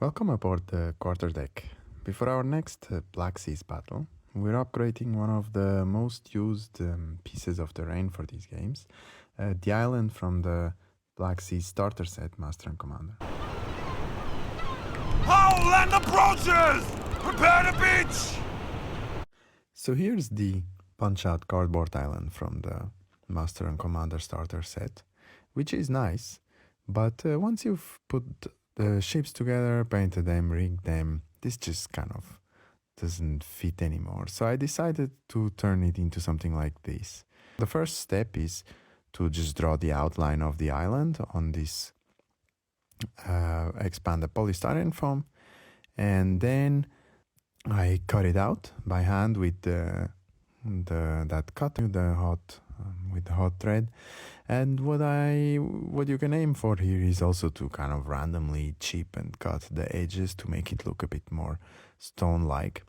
Welcome aboard the quarterdeck. Before our next Black Seas battle, we're upgrading one of the most used pieces of terrain for these games, the island from the Black Seas starter set, Master and Commander. Hull and approaches! Prepare to beach! So here's the punch-out cardboard island from the Master and Commander starter set, which is nice, but once you've put the ships together, painted them, rigged them, this just kind of doesn't fit anymore. So I decided to turn it into something like this. The first step is to just draw the outline of the island on this expanded polystyrene foam, and then I cut it out by hand with the hot thread. And what you can aim for here is also to kind of randomly chip and cut the edges to make it look a bit more stone-like.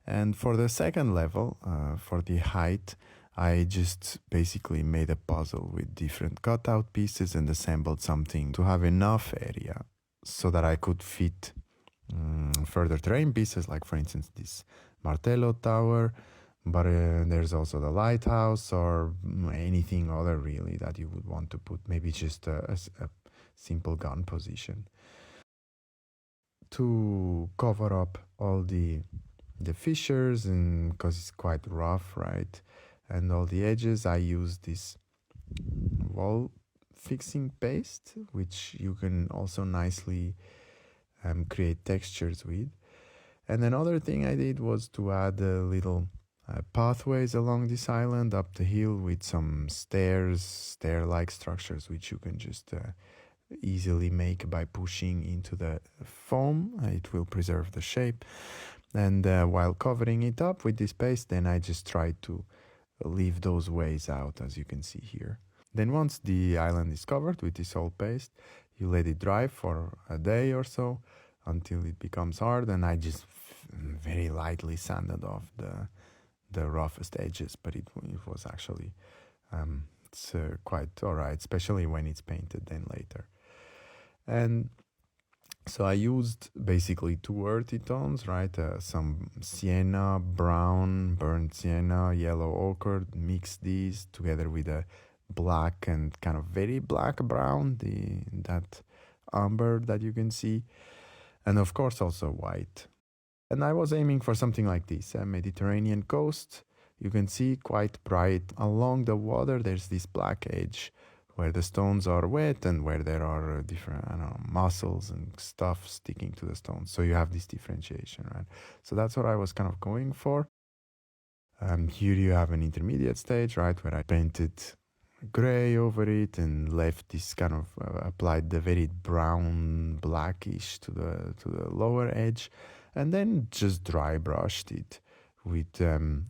And for the second level, for the height, I just basically made a puzzle with different cutout pieces and assembled something to have enough area so that I could fit further terrain pieces, like for instance this Martello tower, but there's also the lighthouse or anything other really that you would want to put, maybe just a simple gun position. To cover up all the fissures, and because it's quite rough, right, and all the edges, I use this wall fixing paste, which you can also nicely create textures with. And another thing I did was to add a little pathways along this island up the hill with some stair-like structures, which you can just easily make by pushing into the foam. It will preserve the shape. And while covering it up with this paste, then I just tried to leave those ways out, as you can see here. Then once the island is covered with this old paste, you let it dry for a day or so until it becomes hard, and I just very lightly sanded off the roughest edges, but it was actually it's quite alright, especially when it's painted then later. And so I used basically two earthy tones, right? Some sienna, brown, burnt sienna, yellow ochre, mix these together with a black and kind of very black brown, that umber that you can see, and of course also white. And I was aiming for something like this, a Mediterranean coast. You can see quite bright. Along the water, there's this black edge where the stones are wet and where there are different, mussels and stuff sticking to the stones. So you have this differentiation, right? So that's what I was kind of going for. Here you have an intermediate stage, right, where I painted gray over it and left this kind of applied the very brown blackish to the lower edge, and then just dry brushed it with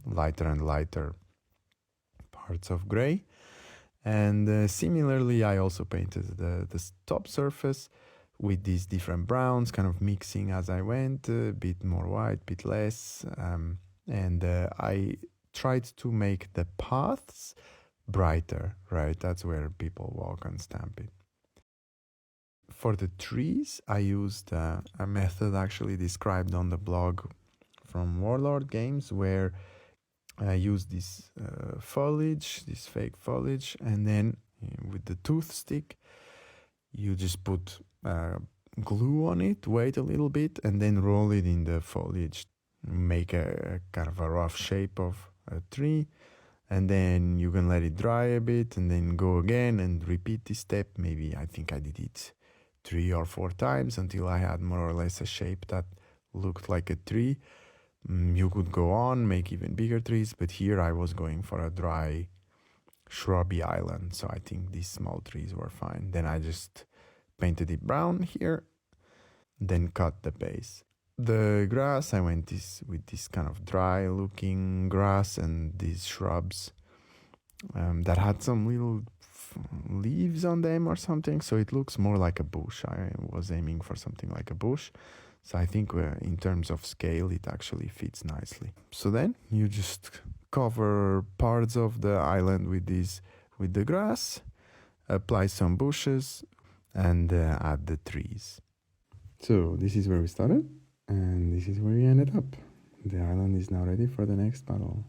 lighter and lighter parts of gray. And similarly, I also painted the top surface with these different browns, kind of mixing as I went, a bit more white, a bit less, and I tried to make the paths brighter, right? That's where people walk and stamp it. For the trees, I used a method actually described on the blog from Warlord games, where I used this foliage, this fake foliage, and then with the tooth stick, you just put glue on it, wait a little bit, and then roll it in the foliage, make a kind of a rough shape of a tree. And then you can let it dry a bit and then go again and repeat this step. Maybe I think I did it 3 or 4 times until I had more or less a shape that looked like a tree. You could go on, make even bigger trees, but here I was going for a dry, shrubby island. So I think these small trees were fine. Then I just painted it brown here, then cut the base. The grass, I went with this kind of dry looking grass and these shrubs that had some little leaves on them or something, so it looks more like a bush. I was aiming for something like a bush, so I think in terms of scale it actually fits nicely. So then you just cover parts of the island with the grass, apply some bushes, and add the trees. So this is where we started, and this is where we ended up. The island is now ready for the next battle.